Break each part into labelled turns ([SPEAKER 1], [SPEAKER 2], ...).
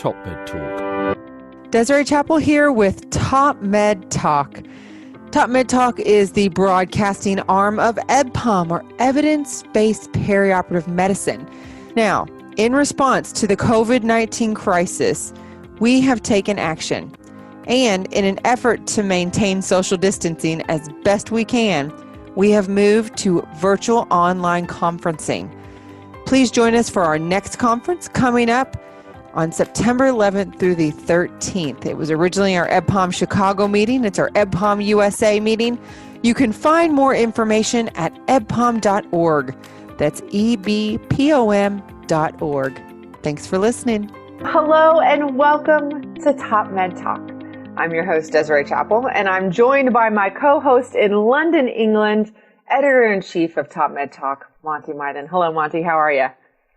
[SPEAKER 1] Top Med Talk.
[SPEAKER 2] Desiree Chappell here with Top Med Talk. Top Med Talk is the broadcasting arm of EBPOM, or Evidence-Based Perioperative Medicine. Now, in response to the COVID-19 crisis, we have taken action. And in an effort to maintain social distancing as best we can, we have moved to virtual online conferencing. Please join us for our next conference coming up on September 11th through the 13th. It was originally our EBPOM Chicago meeting. It's our EBPOM USA meeting. You can find more information at ebpom.org. That's ebpom.org. Thanks for listening.
[SPEAKER 3] Hello and welcome to Top Med Talk. I'm your host, Desiree Chappell, and I'm joined by my co-host in London, England, Editor-in-Chief of Top Med Talk, Monty Mythen. Hello, Monty. How are you?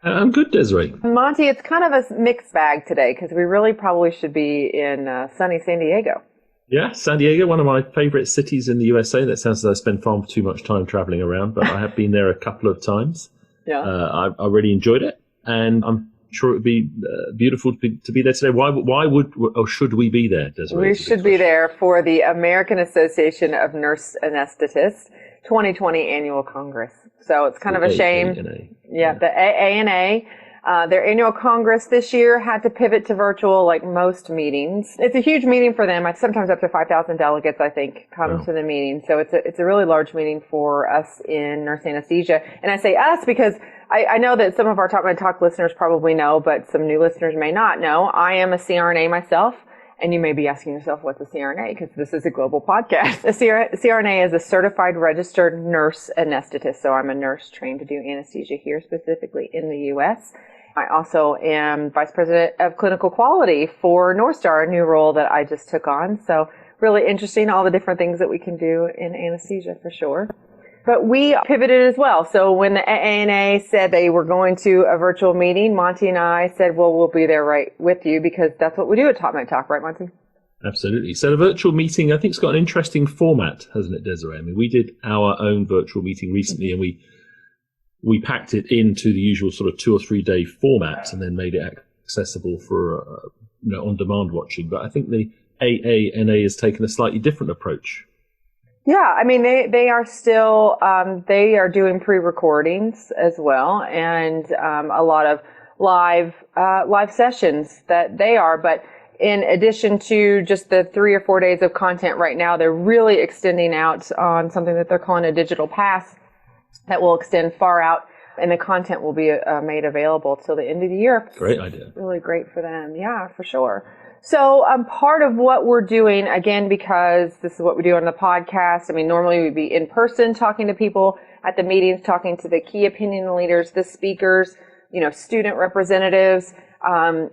[SPEAKER 1] I'm good, Desiree.
[SPEAKER 3] Monty, it's kind of a mixed bag today because we really probably should be in sunny San Diego.
[SPEAKER 1] Yeah, San Diego, one of my favorite cities in the USA. That sounds as though I spend far too much time traveling around, but I have been there a couple of times.
[SPEAKER 3] Yeah.
[SPEAKER 1] I really enjoyed it, and I'm sure it would be beautiful to be there today. Why would or should we be there, Desiree?
[SPEAKER 3] We should be there for the American Association of Nurse Anesthetists 2020 Annual Congress. So it's kind of a shame.
[SPEAKER 1] AANA.
[SPEAKER 3] Yeah, the AANA. Their annual Congress this year had to pivot to virtual like most meetings. It's a huge meeting for them. Sometimes up to 5,000 delegates, I think, come to the meeting. So it's a really large meeting for us in nurse anesthesia. And I say us because I know that some of our Top Med Talk listeners probably know, but some new listeners may not know. I am a CRNA myself. And you may be asking yourself, what's a CRNA? Because this is a global podcast. A CRNA is a certified registered nurse anesthetist. So I'm a nurse trained to do anesthesia here, specifically in the U.S. I also am Vice President of Clinical Quality for Northstar, a new role that I just took on. So really interesting, all the different things that we can do in anesthesia for sure. But we pivoted as well. So when the AANA said they were going to a virtual meeting, Monty and I said, well, we'll be there right with you because that's what we do at Top Med Talk, right, Monty?
[SPEAKER 1] Absolutely. So the virtual meeting, I think, it's got an interesting format, hasn't it, Desiree? I mean, we did our own virtual meeting recently, and we packed it into the usual sort of 2 or 3 day format and then made it accessible for on-demand watching. But I think the AANA has taken a slightly different approach.
[SPEAKER 3] Yeah, I mean, they are still, they are doing pre-recordings as well, and a lot of live sessions that they are. But in addition to just the 3 or 4 days of content right now, they're really extending out on something that they're calling a digital pass that will extend far out, and the content will be made available till the end of the year.
[SPEAKER 1] Great idea.
[SPEAKER 3] Really great for them. Yeah, for sure. So part of what we're doing, again, because this is what we do on the podcast, I mean, normally we'd be in person talking to people at the meetings, talking to the key opinion leaders, the speakers, student representatives.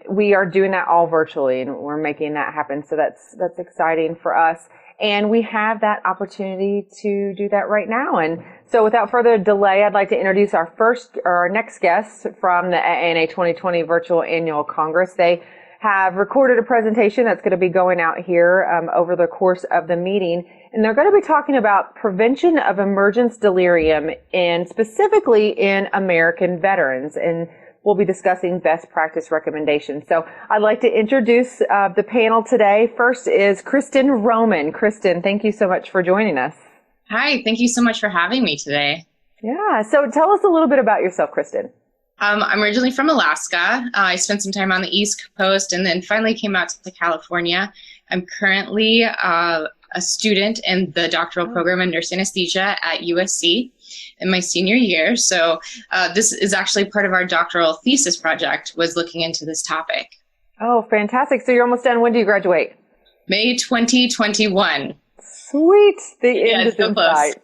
[SPEAKER 3] We are doing that all virtually, and we're making that happen. So that's exciting for us. And we have that opportunity to do that right now. And so without further delay, I'd like to introduce our next guest from the AANA 2020 Virtual Annual Congress. They have recorded a presentation that's going to be going out here over the course of the meeting. And they're going to be talking about prevention of emergence delirium, and specifically in American veterans. And we'll be discussing best practice recommendations. So I'd like to introduce the panel today. First is Kristen Roman. Kristen, thank you so much for joining us.
[SPEAKER 4] Hi, thank you so much for having me today.
[SPEAKER 3] Yeah, so tell us a little bit about yourself, Kristen.
[SPEAKER 4] I'm originally from Alaska. I spent some time on the East Coast and then finally came out to California. I'm currently a student in the doctoral program in nurse anesthesia at USC in my senior year. So this is actually part of our doctoral thesis project, was looking into this topic.
[SPEAKER 3] Oh, fantastic. So you're almost done. When do you graduate?
[SPEAKER 4] May 2021.
[SPEAKER 3] Sweet. The end is
[SPEAKER 4] so
[SPEAKER 3] in
[SPEAKER 4] close.
[SPEAKER 3] sight.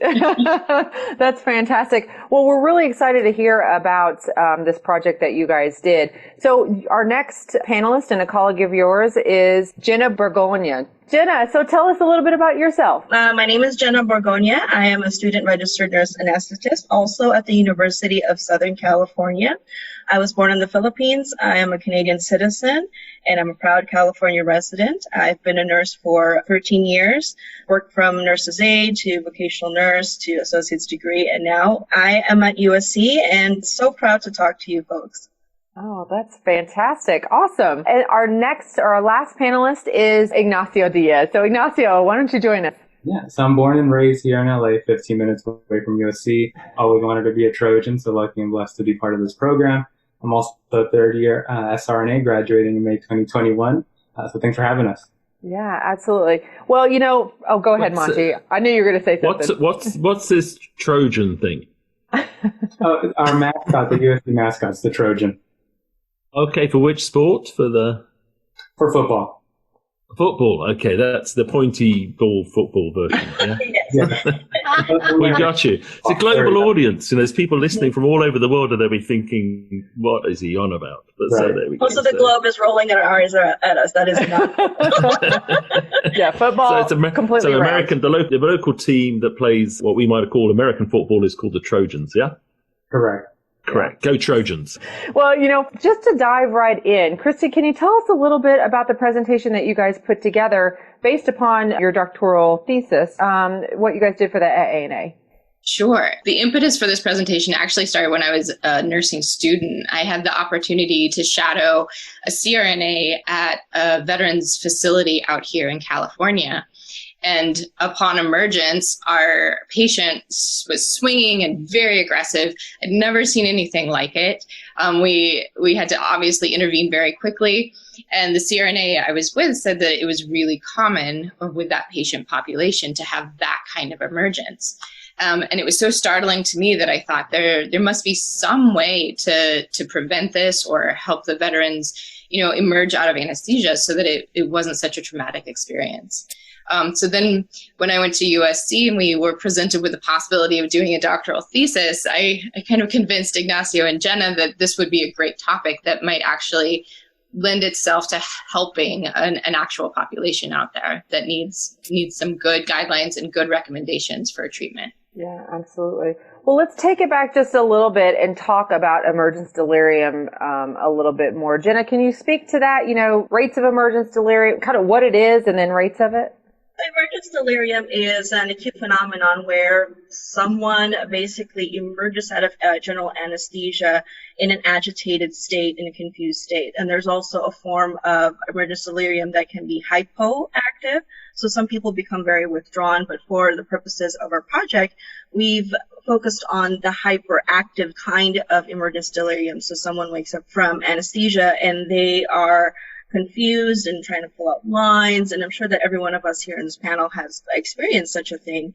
[SPEAKER 3] That's fantastic. Well, we're really excited to hear about this project that you guys did. So our next panelist and a colleague of yours is Jena Borgonia. Jena, so tell us a little bit about yourself.
[SPEAKER 5] My name is Jena Borgonia. I am a student registered nurse anesthetist, also at the University of Southern California. I was born in the Philippines. I am a Canadian citizen, and I'm a proud California resident. I've been a nurse for 13 years, worked from nurse's aide to vocational nurse to associate's degree, and now I am at USC, and so proud to talk to you folks.
[SPEAKER 3] Oh, that's fantastic. Awesome. And our last panelist is Ignacio Diaz. So Ignacio, why don't you join us?
[SPEAKER 6] Yeah, so I'm born and raised here in LA, 15 minutes away from USC. Always wanted to be a Trojan, so lucky and blessed to be part of this program. I'm also a third year SRNA graduating in May 2021. So thanks for having us.
[SPEAKER 3] Yeah, absolutely. Well, go ahead, Monty. I knew you were going to say something.
[SPEAKER 1] What's this Trojan thing?
[SPEAKER 6] Our mascot, the USC mascot's the Trojan.
[SPEAKER 1] Okay, for which sport? For
[SPEAKER 6] football.
[SPEAKER 1] Football. Okay, that's the pointy ball football version. Yeah,
[SPEAKER 6] Yeah.
[SPEAKER 1] we got you. It's a global audience, and there's people listening from all over the world, and they'll be thinking, "What is he on about?" But
[SPEAKER 6] right.
[SPEAKER 1] So there we go.
[SPEAKER 5] Also, the globe is rolling at our eyes at us. That is not.
[SPEAKER 3] Yeah, football.
[SPEAKER 1] So it's
[SPEAKER 3] completely
[SPEAKER 1] American. The local team that plays what we might call American football is called the Trojans. Yeah.
[SPEAKER 6] Correct.
[SPEAKER 1] Go Trojans.
[SPEAKER 3] Well, just to dive right in, Kristen, can you tell us a little bit about the presentation that you guys put together based upon your doctoral thesis, what you guys did for the AANA?
[SPEAKER 4] Sure. The impetus for this presentation actually started when I was a nursing student. I had the opportunity to shadow a CRNA at a veterans facility out here in California. And upon emergence, our patient was swinging and very aggressive. I'd never seen anything like it. We had to obviously intervene very quickly. And the CRNA I was with said that it was really common with that patient population to have that kind of emergence. And it was so startling to me that I thought there must be some way to prevent this or help the veterans, emerge out of anesthesia so that it wasn't such a traumatic experience. So then when I went to USC and we were presented with the possibility of doing a doctoral thesis, I kind of convinced Ignacio and Jena that this would be a great topic that might actually lend itself to helping an actual population out there that needs some good guidelines and good recommendations for treatment.
[SPEAKER 3] Yeah, absolutely. Well, let's take it back just a little bit and talk about emergence delirium a little bit more. Jena, can you speak to that? Rates of emergence delirium, kind of what it is and then rates of it?
[SPEAKER 5] Emergence delirium is an acute phenomenon where someone basically emerges out of general anesthesia in an agitated state, in a confused state. And there's also a form of emergence delirium that can be hypoactive. So some people become very withdrawn, but for the purposes of our project, we've focused on the hyperactive kind of emergence delirium. So someone wakes up from anesthesia and they are confused and trying to pull out lines, and I'm sure that every one of us here in this panel has experienced such a thing.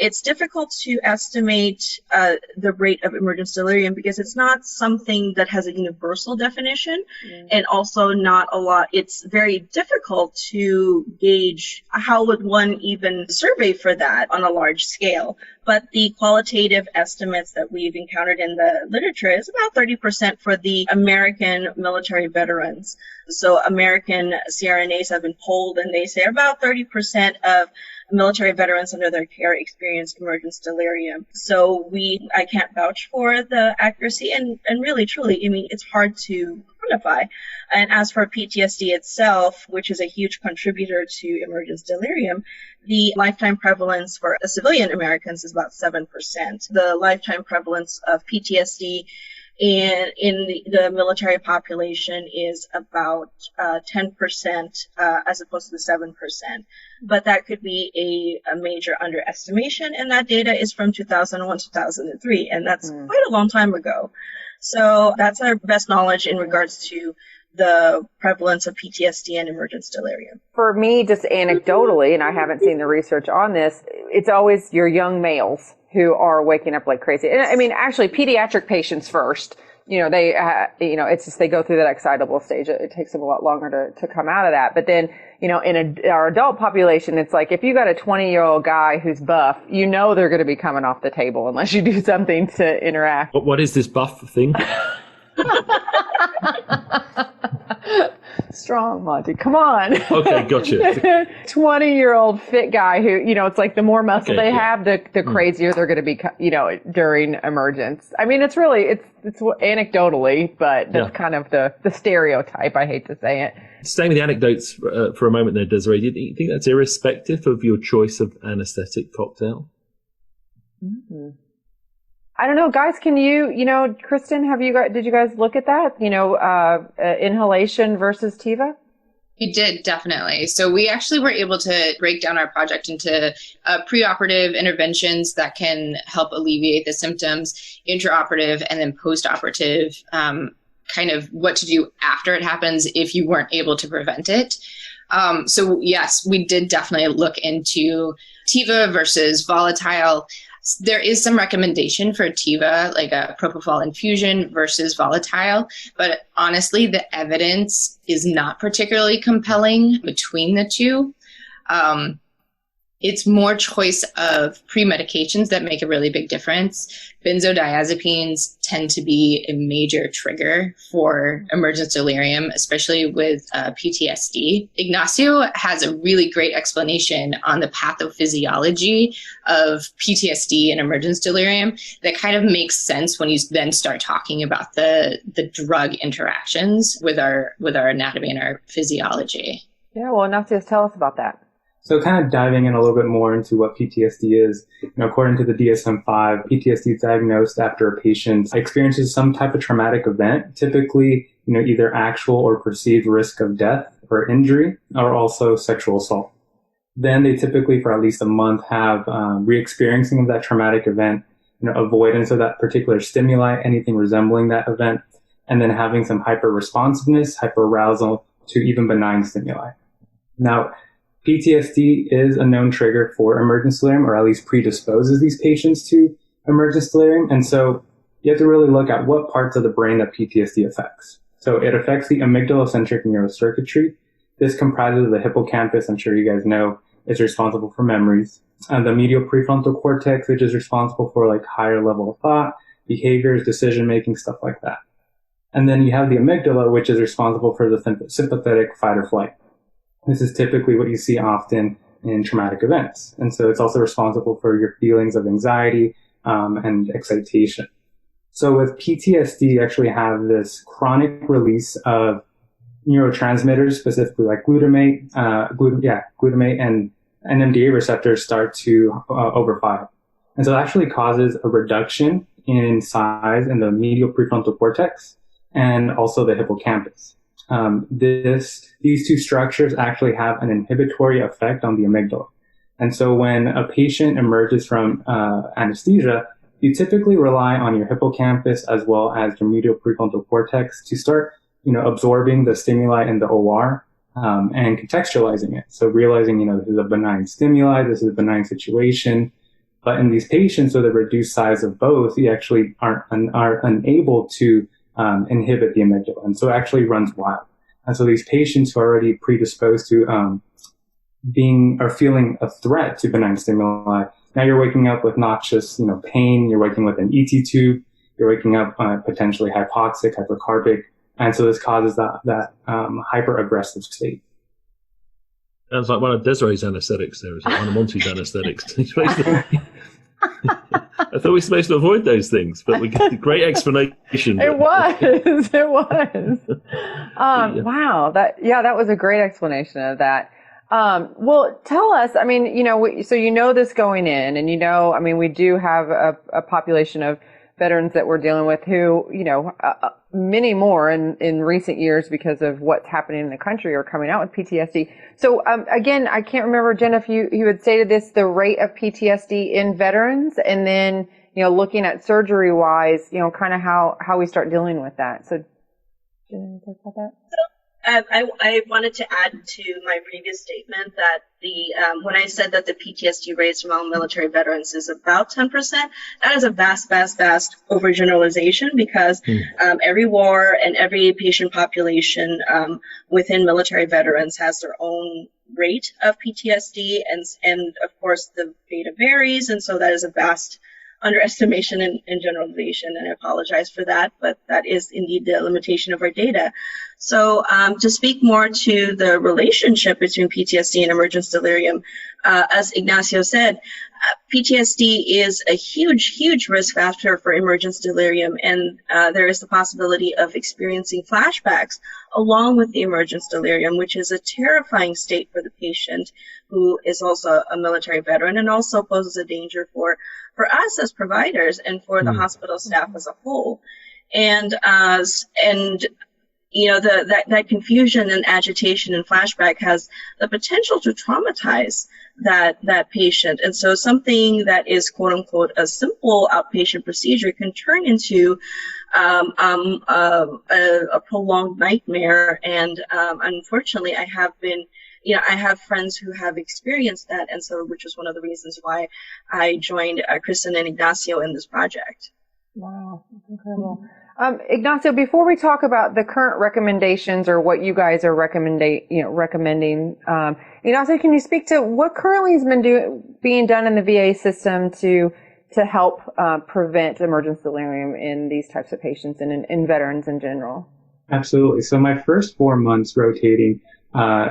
[SPEAKER 5] It's difficult to estimate the rate of emergence delirium because it's not something that has a universal definition, and also not a lot. It's very difficult to gauge how would one even survey for that on a large scale. But the qualitative estimates that we've encountered in the literature is about 30% for the American military veterans. So American CRNAs have been polled, and they say about 30% of military veterans under their care experienced emergence delirium. So I can't vouch for the accuracy, and really, truly, it's hard to quantify. And as for PTSD itself, which is a huge contributor to emergence delirium, the lifetime prevalence for civilian Americans is about 7%. The lifetime prevalence of PTSD in the military population is about 10% as opposed to the 7%. But that could be a major underestimation, and that data is from 2001, 2003, and that's quite a long time ago. So that's our best knowledge in regards to the prevalence of PTSD and emergence delirium.
[SPEAKER 3] For me, just anecdotally, and I haven't seen the research on this, it's always your young males who are waking up like crazy. And actually pediatric patients first, they, it's just, they go through that excitable stage. It takes them a lot longer to come out of that. But then, in our adult population, it's like, if you got a 20-year-old guy who's buff, they're going to be coming off the table unless you do something to interact.
[SPEAKER 1] What is this buff thing?
[SPEAKER 3] Strong, Monty. Come on.
[SPEAKER 1] Okay, gotcha.
[SPEAKER 3] 20-year-old fit guy who, it's like the more muscle they have, the crazier they're going to be, during emergence. It's really, it's anecdotally, but that's kind of the stereotype. I hate to say it.
[SPEAKER 1] Staying with the anecdotes for a moment there, Desiree, do you think that's irrespective of your choice of anesthetic cocktail?
[SPEAKER 3] Mm-hmm. I don't know, guys, can Kristen, did you guys look at that? Inhalation versus TIVA?
[SPEAKER 4] We did, definitely. So we actually were able to break down our project into preoperative interventions that can help alleviate the symptoms, intraoperative, and then postoperative, kind of what to do after it happens if you weren't able to prevent it. So yes, we did definitely look into TIVA versus volatile. There is some recommendation for TIVA, like a propofol infusion versus volatile, but honestly, the evidence is not particularly compelling between the two. It's more choice of pre-medications that make a really big difference. Benzodiazepines tend to be a major trigger for emergence delirium, especially with PTSD. Ignacio has a really great explanation on the pathophysiology of PTSD and emergence delirium that kind of makes sense when you then start talking about the drug interactions with our anatomy and our physiology.
[SPEAKER 3] Yeah, well, Ignacio, tell us about that.
[SPEAKER 6] So kind of diving in a little bit more into what PTSD is, according to the DSM-5, PTSD is diagnosed after a patient experiences some type of traumatic event, typically, either actual or perceived risk of death or injury, or also sexual assault. Then they typically, for at least a month, have re-experiencing of that traumatic event, avoidance of that particular stimuli, anything resembling that event, and then having some hyper-responsiveness, hyper-arousal to even benign stimuli. Now, PTSD is a known trigger for emergence delirium, or at least predisposes these patients to emergence delirium. And so you have to really look at what parts of the brain that PTSD affects. So it affects the amygdalocentric neurocircuitry. This comprises the hippocampus, I'm sure you guys know, is responsible for memories. The medial prefrontal cortex, which is responsible for like higher level of thought, behaviors, decision-making, stuff like that. And then you have the amygdala, which is responsible for the sympathetic fight or flight. This is typically what you see often in traumatic events. And so it's also responsible for your feelings of anxiety and excitation. So with PTSD, you actually have this chronic release of neurotransmitters, specifically like glutamate and NMDA receptors start to overfire. And so it actually causes a reduction in size in the medial prefrontal cortex and also the hippocampus. These two structures actually have an inhibitory effect on the amygdala. And so when a patient emerges from anesthesia, you typically rely on your hippocampus as well as your medial prefrontal cortex to start, absorbing the stimuli in the OR and contextualizing it. So realizing, this is a benign stimuli, this is a benign situation. But in these patients with a reduced size of both, you actually are unable to inhibit the amygdala. And so it actually runs wild. And so these patients who are already predisposed to feeling a threat to benign stimuli, now you're waking up with not just, pain, you're waking with an ET tube, you're waking up potentially hypoxic, hypercarbic. And so this causes that hyper-aggressive state.
[SPEAKER 1] Sounds like one of Desiree's anesthetics there, is it? One of Monty's anesthetics. I thought we were supposed to avoid those things, but we got a great explanation.
[SPEAKER 3] It was. Wow. That was a great explanation of that. Well, tell us, so this going in, and we do have a population of veterans that we're dealing with who, many more in recent years because of what's happening in the country are coming out with PTSD. So, again, I can't remember, Jen, if you had stated this, the rate of PTSD in veterans, and then, looking at surgery wise, kind of how we start dealing with that. So, Jen, talk about that?
[SPEAKER 5] I wanted to add to my previous statement that when I said that the PTSD rates among military veterans is about 10%, that is a vast overgeneralization because every war and every patient population within military veterans has their own rate of PTSD, and of course the data varies, and so that is a vast underestimation and generalization, and I apologize for that, but that is indeed the limitation of our data. So to speak more to the relationship between PTSD and emergence delirium, as Ignacio said, PTSD is a huge risk factor for emergence delirium, and there is the possibility of experiencing flashbacks along with the emergence delirium, which is a terrifying state for the patient who is also a military veteran, and also poses a danger for us as providers and for the hospital staff as a whole. And you know, that confusion and agitation and flashback has the potential to traumatize that patient. And so something that is, quote unquote, a simple outpatient procedure can turn into a prolonged nightmare. And unfortunately, I have friends who have experienced that. And so, which was one of the reasons why I joined Kristen and Ignacio in this project.
[SPEAKER 3] Wow, that's incredible. Ignacio, before we talk about the current recommendations or what you guys are recommending, Ignacio, can you speak to what currently has been being done in the VA system to help prevent emergence delirium in these types of patients and in veterans in general?
[SPEAKER 6] Absolutely. So my first 4 months rotating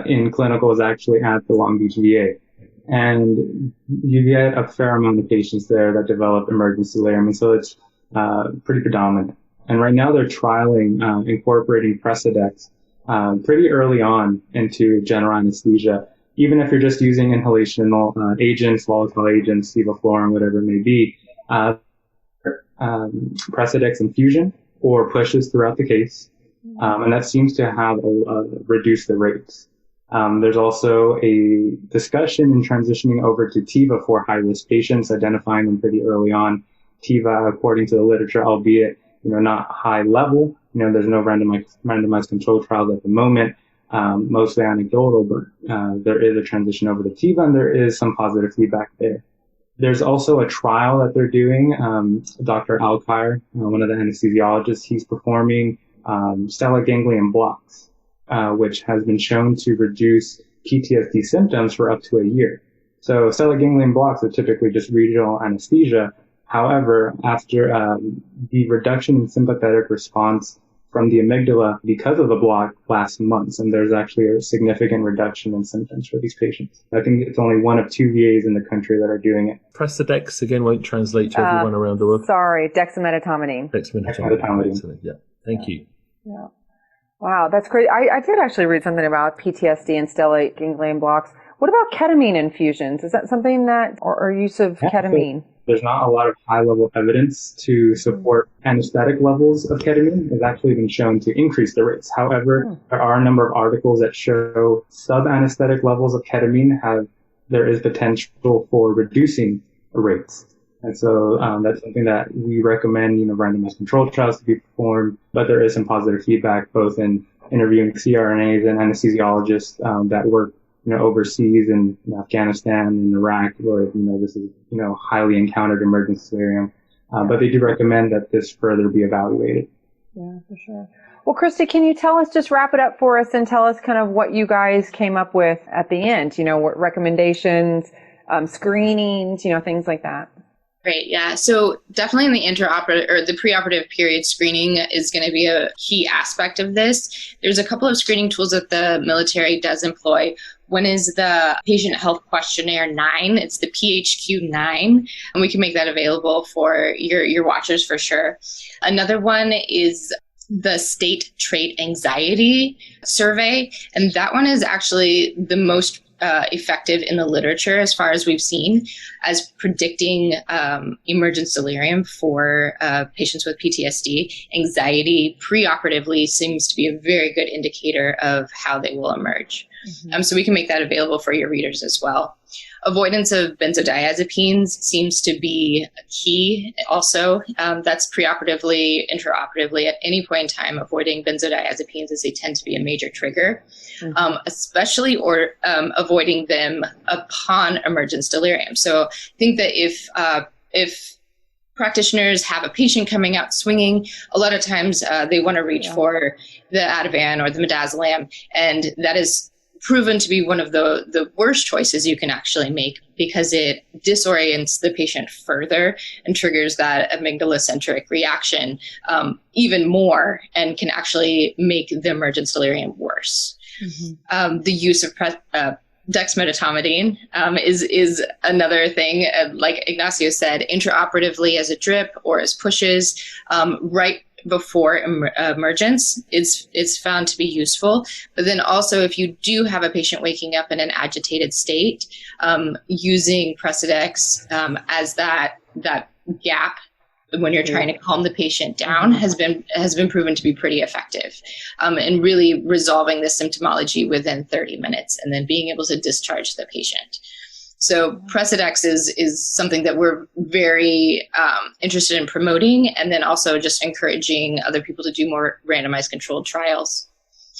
[SPEAKER 6] in clinical was actually at the Long Beach VA. And you get a fair amount of patients there that develop emergence delirium. And so it's pretty predominant. And right now they're trialing incorporating Precedex pretty early on into general anesthesia. Even if you're just using inhalational agents, volatile agents, sevoflurane, whatever it may be, Precedex infusion or pushes throughout the case. And that seems to have reduced the rates. There's also a discussion in transitioning over to TIVA for high-risk patients, identifying them pretty early on. TIVA, according to the literature, albeit not high level. There's no randomized control trials at the moment, mostly anecdotal, but there is a transition over to TIVA, and there is some positive feedback there. There's also a trial that they're doing. Dr. Alkire, one of the anesthesiologists, he's performing stellate ganglion blocks, which has been shown to reduce PTSD symptoms for up to a year. So stellate ganglion blocks are typically just regional anesthesia. However, after the reduction in sympathetic response from the amygdala because of the block lasts months, and there's actually a significant reduction in symptoms for these patients. I think it's only one of 2 VAs in the country that are doing it.
[SPEAKER 1] Precedex, again, won't translate to everyone around the world.
[SPEAKER 3] Sorry, dexmedetomidine.
[SPEAKER 1] Dexmedetomidine. Yeah, thank you.
[SPEAKER 3] Yeah. Wow, that's great. I did actually read something about PTSD and stellate ganglion blocks. What about ketamine infusions? Is that something that, or use of ketamine?
[SPEAKER 6] There's not a lot of high-level evidence to support anesthetic levels of ketamine. It's actually been shown to increase the rates. However, there are a number of articles that show sub-anesthetic levels of ketamine there is potential for reducing the rates. And so that's something that we recommend, randomized control trials to be performed. But there is some positive feedback, both in interviewing SRNAs and anesthesiologists that work overseas in Afghanistan and Iraq, where, this is, highly encountered emergence delirium. But they do recommend that this further be evaluated.
[SPEAKER 3] Yeah, for sure. Well, Christy, can you just wrap it up for us and tell us kind of what you guys came up with at the end? What recommendations, screenings, things like that.
[SPEAKER 4] Great. Yeah. So definitely in the intraoperative or the preoperative period, screening is going to be a key aspect of this. There's a couple of screening tools that the military does employ. One is the Patient Health Questionnaire 9. It's the PHQ 9, and we can make that available for your watchers for sure. Another one is the State Trait Anxiety Survey, and that one is actually the most effective in the literature as far as we've seen as predicting emergence delirium for patients with PTSD. Anxiety preoperatively seems to be a very good indicator of how they will emerge. So we can make that available for your readers as well. Avoidance of benzodiazepines seems to be key also. That's preoperatively, intraoperatively, at any point in time, avoiding benzodiazepines as they tend to be a major trigger, especially avoiding them upon emergence delirium. So I think that if practitioners have a patient coming out swinging, a lot of times they want to reach for the Ativan or the midazolam, and that is proven to be one of the worst choices you can actually make, because it disorients the patient further and triggers that amygdala-centric reaction even more, and can actually make the emergence delirium worse. Mm-hmm. The use of dexmedetomidine is another thing. Like Ignacio said, intraoperatively as a drip or as pushes right before emergence is found to be useful. But then also, if you do have a patient waking up in an agitated state, using Precedex as that gap when you're trying to calm the patient down has been proven to be pretty effective, and really resolving the symptomology within 30 minutes and then being able to discharge the patient. So Precedex is something that we're very interested in promoting, and then also just encouraging other people to do more randomized controlled trials.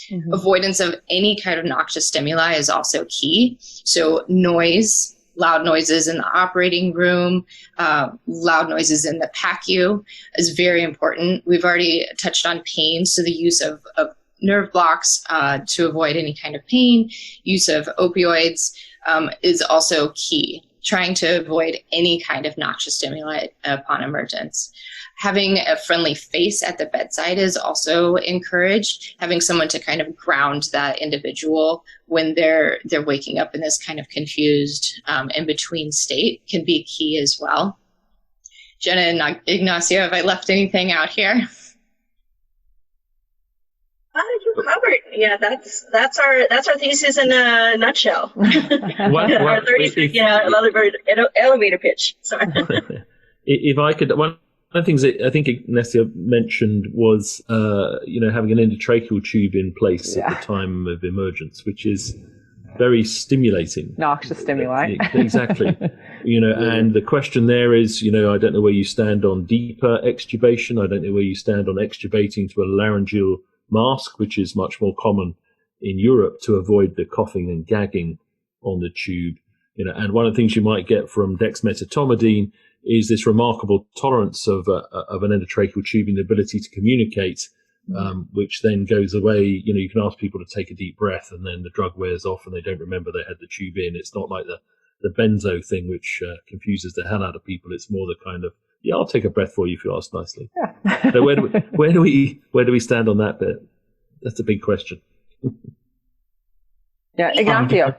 [SPEAKER 4] Mm-hmm. Avoidance of any kind of noxious stimuli is also key. So noise, loud noises in the operating room, loud noises in the PACU is very important. We've already touched on pain, so the use of nerve blocks to avoid any kind of pain, use of opioids is also key. Trying to avoid any kind of noxious stimuli upon emergence. Having a friendly face at the bedside is also encouraged. Having someone to kind of ground that individual when they're waking up in this kind of confused in-between state can be key as well. Jena and Ignacio, have I left anything out here?
[SPEAKER 5] You covered. Yeah, that's our thesis in a nutshell. Our 30 elevator pitch. Sorry.
[SPEAKER 1] If I could, one of the things that I think Ignacio mentioned was, having an endotracheal tube in place at the time of emergence, which is very stimulating.
[SPEAKER 3] Noxious stimuli.
[SPEAKER 1] Exactly. And the question there is, I don't know where you stand on deeper extubation. I don't know where you stand on extubating to a laryngeal mask, which is much more common in Europe, to avoid the coughing and gagging on the tube. And one of the things you might get from dexmedetomidine is this remarkable tolerance of an endotracheal tube and the ability to communicate, which then goes away. You can ask people to take a deep breath and then the drug wears off and they don't remember they had the tube in. It's not like the benzo thing, which confuses the hell out of people. It's more the kind of, I'll take a breath for you if you ask nicely. Yeah. So where do we stand on that bit? That's a big question.
[SPEAKER 3] Yeah, Ignacio.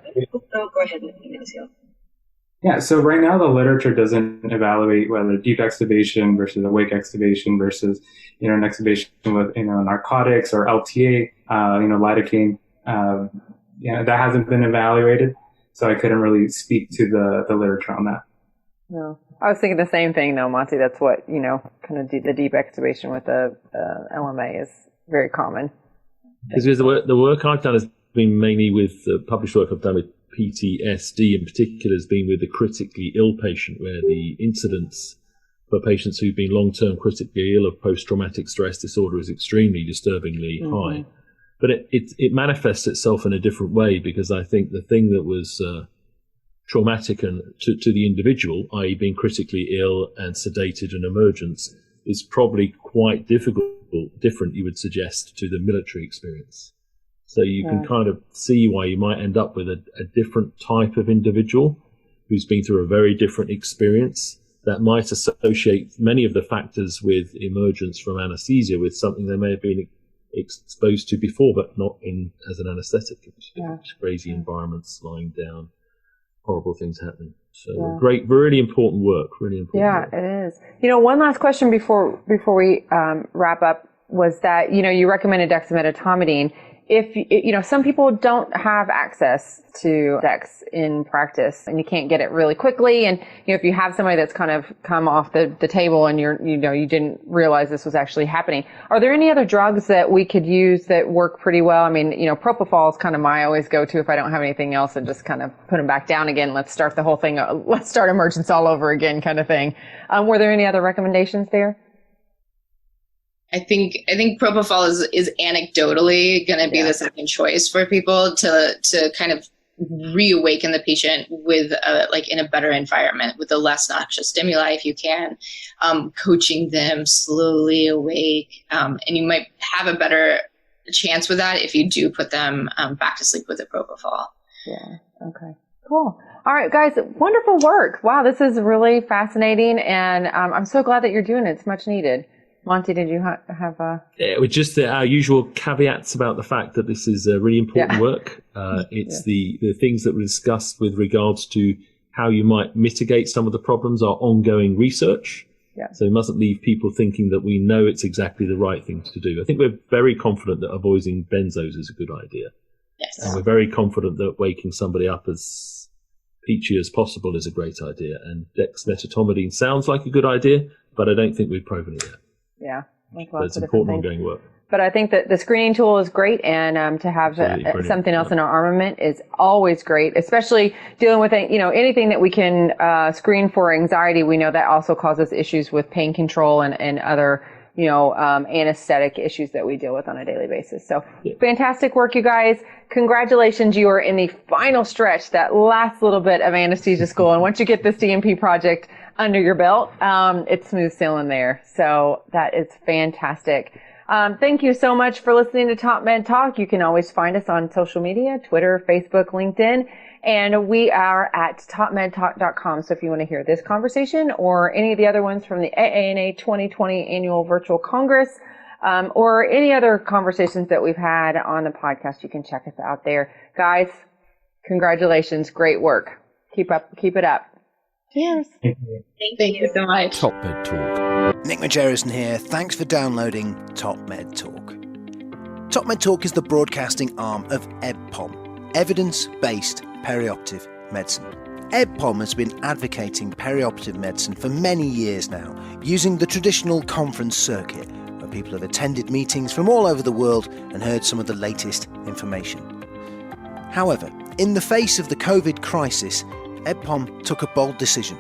[SPEAKER 5] Go ahead, Ignacio.
[SPEAKER 6] Yeah, so right now the literature doesn't evaluate whether deep extubation versus awake extubation versus, an extubation with, narcotics or LTA, lidocaine. That hasn't been evaluated, so I couldn't really speak to the literature on that.
[SPEAKER 3] No, I was thinking the same thing though, Monty. That's what, kind of the deep extubation with the LMA is very common.
[SPEAKER 1] Because the work I've done has been mainly with the published work I've done with PTSD in particular, has been with the critically ill patient, where the incidence for patients who've been long-term critically ill of post-traumatic stress disorder is extremely disturbingly high. But it manifests itself in a different way, because I think the thing that was traumatic and to the individual, i.e. being critically ill and sedated and emergence, is probably quite different, you would suggest, to the military experience. So you can kind of see why you might end up with a different type of individual who's been through a very different experience that might associate many of the factors with emergence from anesthesia with something they may have been exposed to before, but not as an anesthetic. Crazy environments, lying down, horrible things happening. So great, really important work. Really important.
[SPEAKER 3] Yeah, it is. One last question before we wrap up was that you recommended dexmedetomidine. If some people don't have access to Dex in practice and you can't get it really quickly, and if you have somebody that's kind of come off the table and you didn't realize this was actually happening, are there any other drugs that we could use that work pretty well? I mean, propofol is kind of my always go to if I don't have anything else, and just kind of put them back down again. Let's start the whole thing. Let's start emergence all over again, kind of thing. Were there any other recommendations there?
[SPEAKER 4] I think propofol is anecdotally going to be the second choice for people to kind of reawaken the patient with in a better environment with a less noxious stimuli if you can, coaching them slowly awake, and you might have a better chance with that if you do put them back to sleep with a propofol.
[SPEAKER 3] Yeah. Okay. Cool. All right, guys. Wonderful work. Wow, this is really fascinating, and I'm so glad that you're doing it. It's much needed. Monty, did you have a...
[SPEAKER 1] Yeah, with just our usual caveats about the fact that this is really important work. It's the things that were discussed with regards to how you might mitigate some of the problems are ongoing research.
[SPEAKER 3] Yeah.
[SPEAKER 1] So we mustn't leave people thinking that we know it's exactly the right thing to do. I think we're very confident that avoiding benzos is a good idea.
[SPEAKER 4] Yes.
[SPEAKER 1] And we're very confident that waking somebody up as peachy as possible is a great idea. And dexmedetomidine sounds like a good idea, but I don't think we've proven it yet.
[SPEAKER 3] Yeah.
[SPEAKER 1] But it's important ongoing work.
[SPEAKER 3] But I think that the screening tool is great, and to have something else in our armament is always great, especially dealing with anything that we can screen for anxiety. We know that also causes issues with pain control and other anesthetic issues that we deal with on a daily basis. So fantastic work, you guys. Congratulations. You are in the final stretch, that last little bit of anesthesia school. And once you get this DNP project under your belt, it's smooth sailing there. So that is fantastic. Thank you so much for listening to Top Med Talk. You can always find us on social media, Twitter, Facebook, LinkedIn, and we are at topmedtalk.com. So if you want to hear this conversation or any of the other ones from the AANA 2020 Annual Virtual Congress, or any other conversations that we've had on the podcast, you can check us out there. Guys, congratulations. Great work. Keep it up. Cheers.
[SPEAKER 4] Thank you so much.
[SPEAKER 7] Top Med Talk. Nick Majerison here. Thanks for downloading Top Med Talk. Top Med Talk is the broadcasting arm of EBPOM, Evidence-Based Perioperative Medicine. EBPOM has been advocating perioperative medicine for many years now, using the traditional conference circuit, where people have attended meetings from all over the world and heard some of the latest information. However, in the face of the COVID crisis, EBPOM took a bold decision.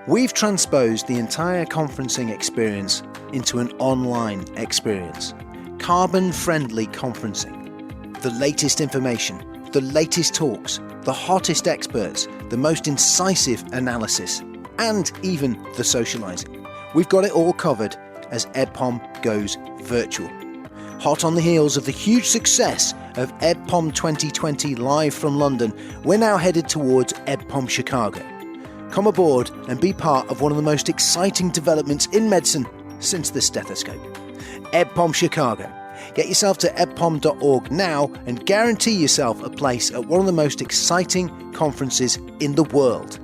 [SPEAKER 7] We've transposed the entire conferencing experience into an online experience. Carbon-friendly conferencing. The latest information, the latest talks, the hottest experts, the most incisive analysis, and even the socialising. We've got it all covered as EBPOM goes virtual. Hot on the heels of the huge success of EBPOM 2020 live from London, we're now headed towards EBPOM Chicago. Come aboard and be part of one of the most exciting developments in medicine since the stethoscope. EBPOM Chicago. Get yourself to ebpom.org now and guarantee yourself a place at one of the most exciting conferences in the world.